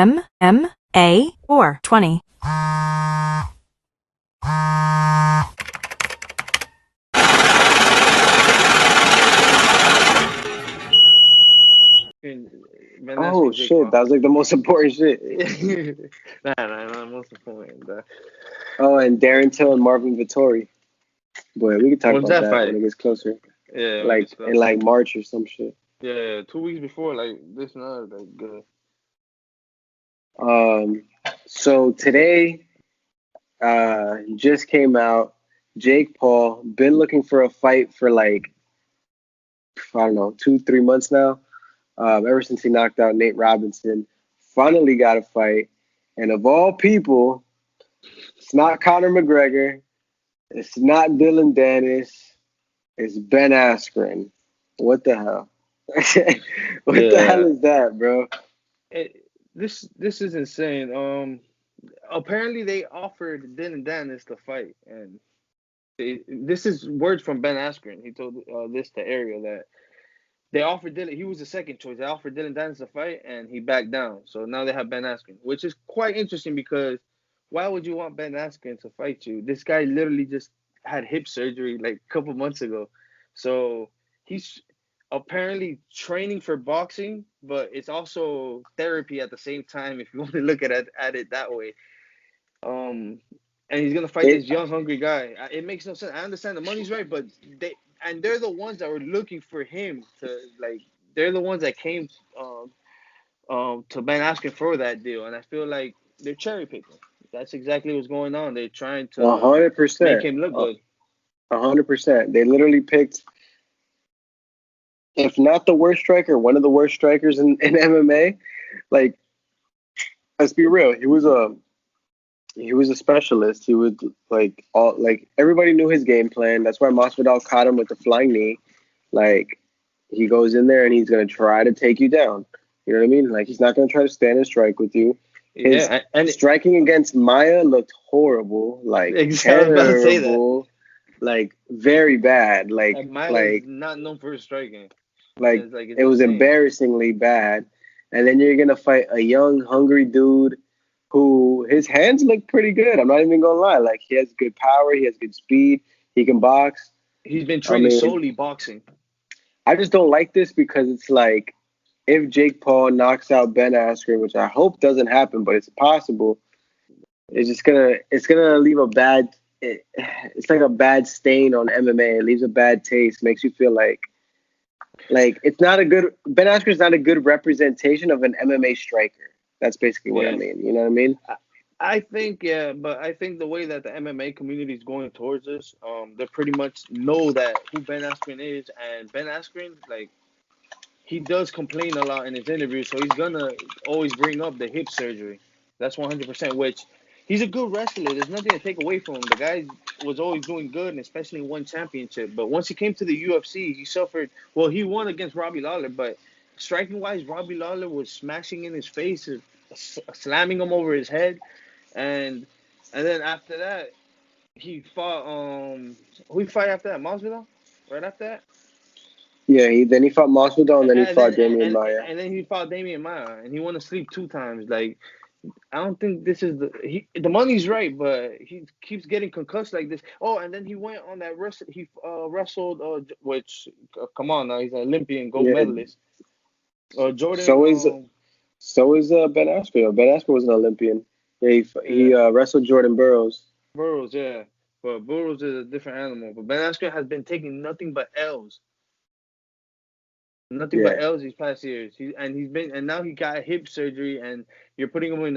MMA or 20. Ben Oh Askren, Jake shit, Paul. that was like the most important shit. Nah, most important. Oh, and Darren Till and Marvin Vittori. Boy, we can talk When's about that that when fight? it gets closer. Yeah, when it Like gets in closer. like March or some shit. Yeah, 2 weeks before, like this and that, like good. Um, so today, just came out. Jake Paul been looking for a fight for like I don't know 2 3 months now. Ever since he knocked out Nate Robinson, finally got a fight. And of all people, it's not Conor McGregor. It's not Dylan Dennis. It's Ben Askren. What the hell? What the hell Yeah, is that, bro? this is insane. Apparently they offered Dylan Dennis to fight, and this is words from Ben Askren. He told this to Ariel that they offered Dylan. He was the second choice. They offered Dylan Dennis to fight, and he backed down. So now they have Ben Askren, which is quite interesting because why would you want Ben Askren to fight you? This guy literally just had hip surgery like a couple months ago, so he's apparently training for boxing, but it's also therapy at the same time if you want to look at it that way. Um, and he's gonna fight It this young, hungry guy. It makes no sense. I understand the money's right, but they're the ones that were looking for him to like. They're the ones that came to Ben asking for that deal, and I feel like they're cherry picking. That's exactly what's going on. They're trying a to hundred make percent, him look a good. 100%. They literally picked, if not the worst striker, one of the worst strikers in MMA. Like, let's be real. He was a specialist. He would like everybody knew his game plan. That's why Masvidal caught him with the flying knee. Like he goes in there and he's gonna try to take you down. You know what I mean? Like he's not gonna try to stand and strike with you. His Yeah, and striking against Maya looked horrible, like I was about to say that. terrible, like very bad, And Maya is like not known for his striking. like It's it was insane. embarrassingly bad. And then you're gonna fight a young, hungry dude who his hands look pretty good. I'm not even gonna lie. Like he has good power, he has good speed, he can box. He's been I training mean, solely boxing. I just don't like this because it's like if Jake Paul knocks out Ben Askren, which I hope doesn't happen, but it's possible, it's gonna leave a bad it's like a bad stain on MMA. It leaves a bad taste, makes you feel like it's not a good Ben Askren's not a good representation of an MMA striker. That's basically what I Yeah. mean. You know what I mean? I think yeah, but I think the way that the MMA community is going towards this, they pretty much know that who Ben Askren is, and Ben Askren, like he does complain a lot in his interviews, so he's gonna always bring up the hip surgery. That's 100%. Which he's a good wrestler. There's nothing to take away from him. The guy was always doing good, and especially won championship. But once he came to the UFC, he suffered. Well, he won against Robbie Lawler, but striking wise, Robbie Lawler was smashing in his face, slamming him over his head and then after that, he fought who he fight after that? Masvidal? Right after that? Yeah. Then he fought Masvidal, and then he And then fought Damian and, Maya. and then he fought Damian Maya and he won a sleep 2 times. Like I don't think this is the money's right, but he keeps getting concussed like this. Oh, and then he went on that wrestled which come on now, he's an Olympian gold Yeah. medalist. Jordan So is Ben Askren. Ben Askren was an Olympian. Yeah. He yeah. wrestled Jordan Burroughs. Burroughs, yeah. But Burroughs is a different animal. But Ben Askren has been taking nothing but L's. Nothing but Yeah. L's these past years. And now he got hip surgery, and you're putting him in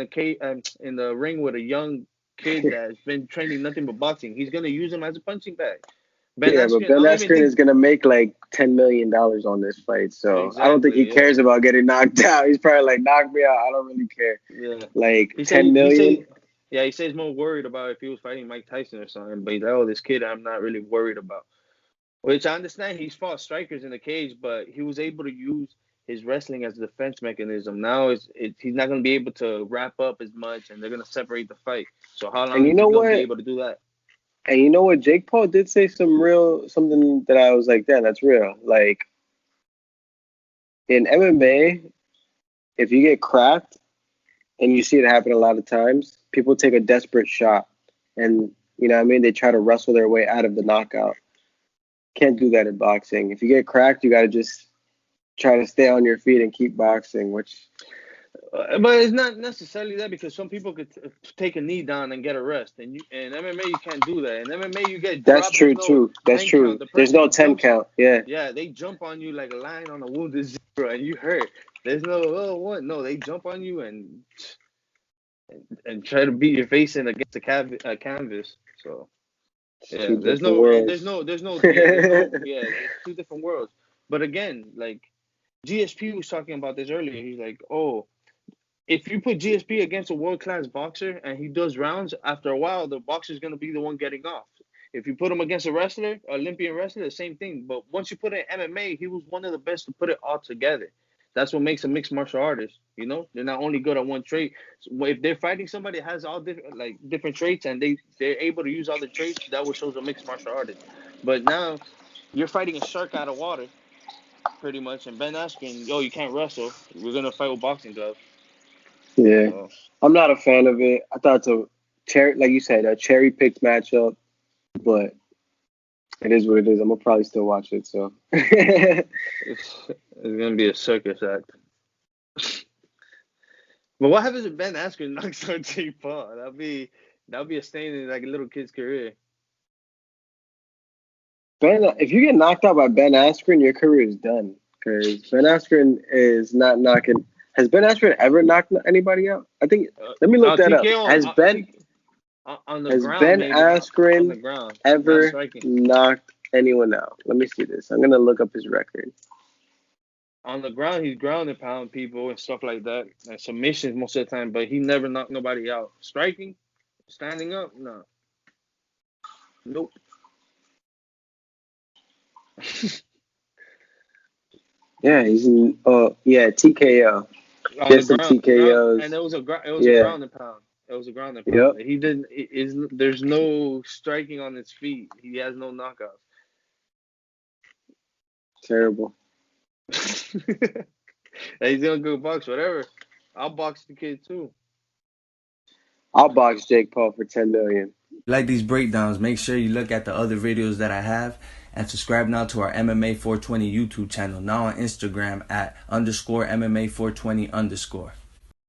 in the ring with a young kid that's been training nothing but boxing. He's gonna use him as a punching bag. Ben Yeah, but Askren, I Ben don't even Askren is think gonna make like $10 million on this fight, so I don't think he exactly. Yeah, cares about getting knocked out. He's probably like, knock me out. I don't really care. yeah. Like He 10 say he million. say yeah. He says more worried about if he was fighting Mike Tyson or something. But he's like, oh, this kid, I'm not really worried about. Which I understand he's fought strikers in the cage, but he was able to use his wrestling as a defense mechanism. Now he's not going to be able to wrap up as much, and they're going to separate the fight. So how And long you is he know going to be what? able to do that? And you know what? Jake Paul did say something that I was like, damn, that's real. Like in MMA, if you get cracked, and you see it happen a lot of times. People take a desperate shot, and you know what I mean. They try to wrestle their way out of the knockout. Can't do that in boxing. If you get cracked, you got to just try to stay on your feet and keep boxing. Which But it's not necessarily that because some people could take a knee down and get a rest, and MMA you can't do that. In MMA you get that's dropped. There's true no too. That's 10 count. true. The There's no person 10 jumps on. count. Yeah. Yeah, they jump on you like a lion on a wounded zebra, and you hurt. There's no oh what no. They jump on you and try to beat your face in against the canvas. So It's yeah, two different worlds. it's two different worlds. But again, like GSP was talking about this earlier. He's like, oh, if you put GSP against a world class boxer and he does rounds, after a while the boxer's gonna be the one getting off. If you put him against a wrestler, Olympian wrestler, the same thing. But once you put it in MMA, he was one of the best to put it all together. That's what makes a mixed martial artist. You know, they're not only good at one trait. So if they're fighting somebody that has all different traits and they're able to use all the traits, that what shows a mixed martial artist. But now you're fighting a shark out of water, pretty much. And Ben Askren, yo, you can't wrestle. We're gonna fight with boxing gloves. Yeah. So I'm not a fan of it. I thought it's a cherry, like you said, a cherry picked matchup, but it is what it is. I'm gonna probably still watch it. So it's gonna be a circus act. But what happens if Ben Askren knocks out Jake Paul? That'll be a stain in like a little kid's career. Ben, if you get knocked out by Ben Askren, your career is done. Because Ben Askren is not knocking. Has Ben Askren ever knocked anybody out? I think. Let me look that up. TKO on the Has ground, Ben maybe on the Askren ground, not ever striking. knocked anyone out? Let me see this. I'm gonna look up his record. On the ground, he's ground and pound people and stuff like that, and submissions most of the time. But he never knocked nobody out. Striking, standing up, no, nope. Yeah, he's in. Oh, yeah, TKO. On the Just some ground, and TKOs. it was a Yeah. ground and pound. It was a ground and pound. Yep. He didn't. There's no striking on his feet. He has no knockouts. Terrible. He's gonna go box whatever. I'll box the kid too. I'll box Jake Paul for 10 million. Like these breakdowns, make sure you look at the other videos that I have and subscribe now to our MMA 420 YouTube channel, now on Instagram at _MMA 420 _.